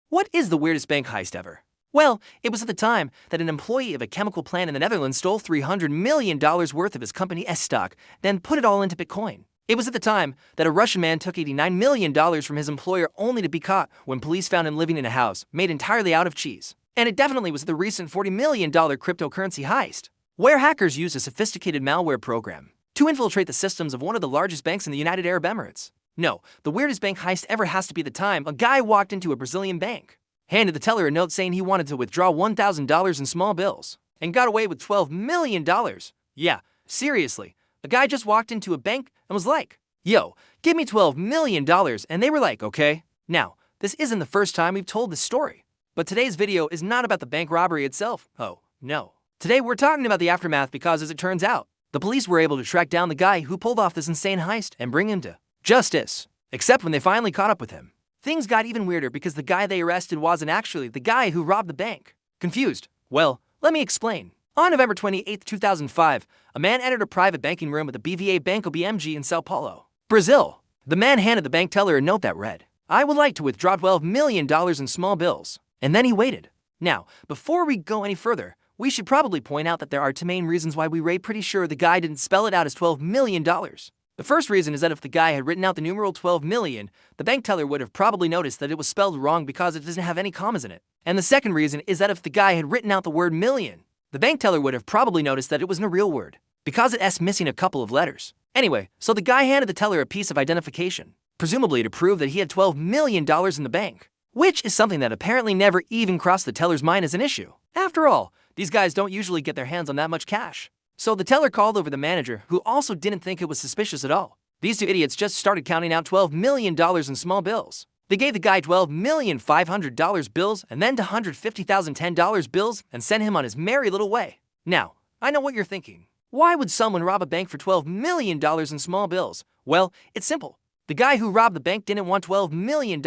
What is the weirdest bank heist ever? Well, it was at the time that an employee of a chemical plant in the Netherlands stole $300 million worth of his company's stock, then put it all into Bitcoin. It was at the time that a Russian man took $89 million from his employer only to be caught when police found him living in a house made entirely out of cheese. And it definitely was the recent $40 million cryptocurrency heist, where hackers used a sophisticated malware program to infiltrate the systems of one of the largest banks in the United Arab Emirates. No, the weirdest bank heist ever has to be the time a guy walked into a Brazilian bank, handed the teller a note saying he wanted to withdraw $1,000 in small bills, and got away with $12 million. Yeah, seriously, a guy just walked into a bank and was like, "Yo, give me $12 million, and they were like, okay. Now, this isn't the first time we've told this story, but today's video is not about the bank robbery itself. Oh, no. Today we're talking about the aftermath because, as it turns out, the police were able to track down the guy who pulled off this insane heist and bring him to justice. Except when they finally caught up with him, things got even weirder because the guy they arrested wasn't actually the guy who robbed the bank. Confused? Well, let me explain. On November 28, 2005, a man entered a private banking room at the BVA Banco BMG in Sao Paulo, Brazil. The man handed the bank teller a note that read, "I would like to withdraw $12 million in small bills." And then he waited. Now, before we go any further, we should probably point out that there are two main reasons why we're pretty sure the guy didn't spell it out as $12 million. The first reason is that if the guy had written out the numeral 12 million, the bank teller would have probably noticed that it was spelled wrong because it doesn't have any commas in it. And the second reason is that if the guy had written out the word million, the bank teller would have probably noticed that it wasn't a real word, because it's missing a couple of letters. Anyway, so the guy handed the teller a piece of identification, presumably to prove that he had $12 million in the bank, which is something that apparently never even crossed the teller's mind as an issue. After all, these guys don't usually get their hands on that much cash. So the teller called over the manager, who also didn't think it was suspicious at all. These two idiots just started counting out $12 million in small bills. They gave the guy $12,500 bills and then $150,010 bills and sent him on his merry little way. Now, I know what you're thinking. Why would someone rob a bank for $12 million in small bills? Well, it's simple. The guy who robbed the bank didn't want $12 million.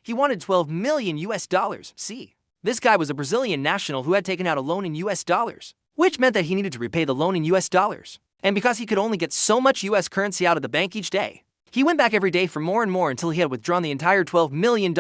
He wanted 12 million US dollars. See, this guy was a Brazilian national who had taken out a loan in US dollars, which meant that he needed to repay the loan in US dollars. And because he could only get so much US currency out of the bank each day, he went back every day for more and more until he had withdrawn the entire $12 million.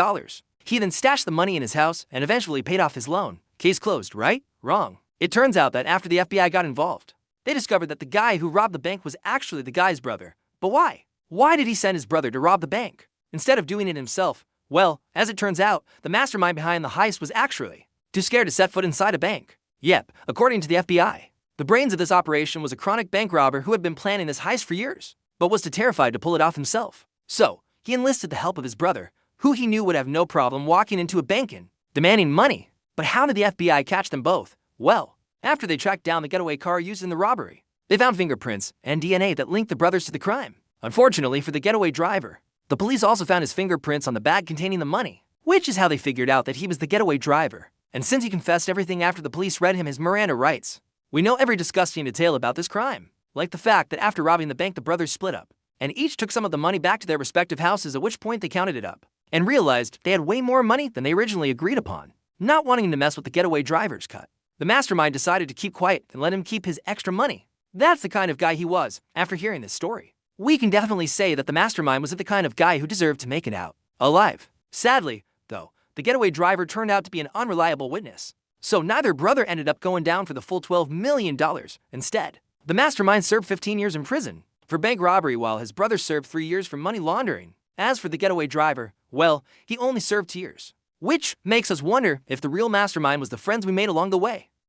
He then stashed the money in his house and eventually paid off his loan. Case closed, right? Wrong. It turns out that after the FBI got involved, they discovered that the guy who robbed the bank was actually the guy's brother. But why? Why did he send his brother to rob the bank instead of doing it himself? Well, as it turns out, the mastermind behind the heist was actually too scared to set foot inside a bank. Yep, according to the FBI, the brains of this operation was a chronic bank robber who had been planning this heist for years, but was too terrified to pull it off himself. So, he enlisted the help of his brother, who he knew would have no problem walking into a bank and demanding money. But how did the FBI catch them both? Well, after they tracked down the getaway car used in the robbery, they found fingerprints and DNA that linked the brothers to the crime. Unfortunately for the getaway driver, the police also found his fingerprints on the bag containing the money, which is how they figured out that he was the getaway driver. And since he confessed everything after the police read him his Miranda rights, we know every disgusting detail about this crime, like the fact that after robbing the bank the brothers split up, and each took some of the money back to their respective houses, at which point they counted it up, and realized they had way more money than they originally agreed upon. Not wanting to mess with the getaway driver's cut, the mastermind decided to keep quiet and let him keep his extra money. That's the kind of guy he was. After hearing this story, we can definitely say that the mastermind was the kind of guy who deserved to make it out alive. Sadly, though, the getaway driver turned out to be an unreliable witness, so neither brother ended up going down for the full $12 million. Instead, the mastermind served 15 years in prison for bank robbery, while his brother served 3 years for money laundering. As for the getaway driver, well, he only served 2 years, which makes us wonder if the real mastermind was the friends we made along the way.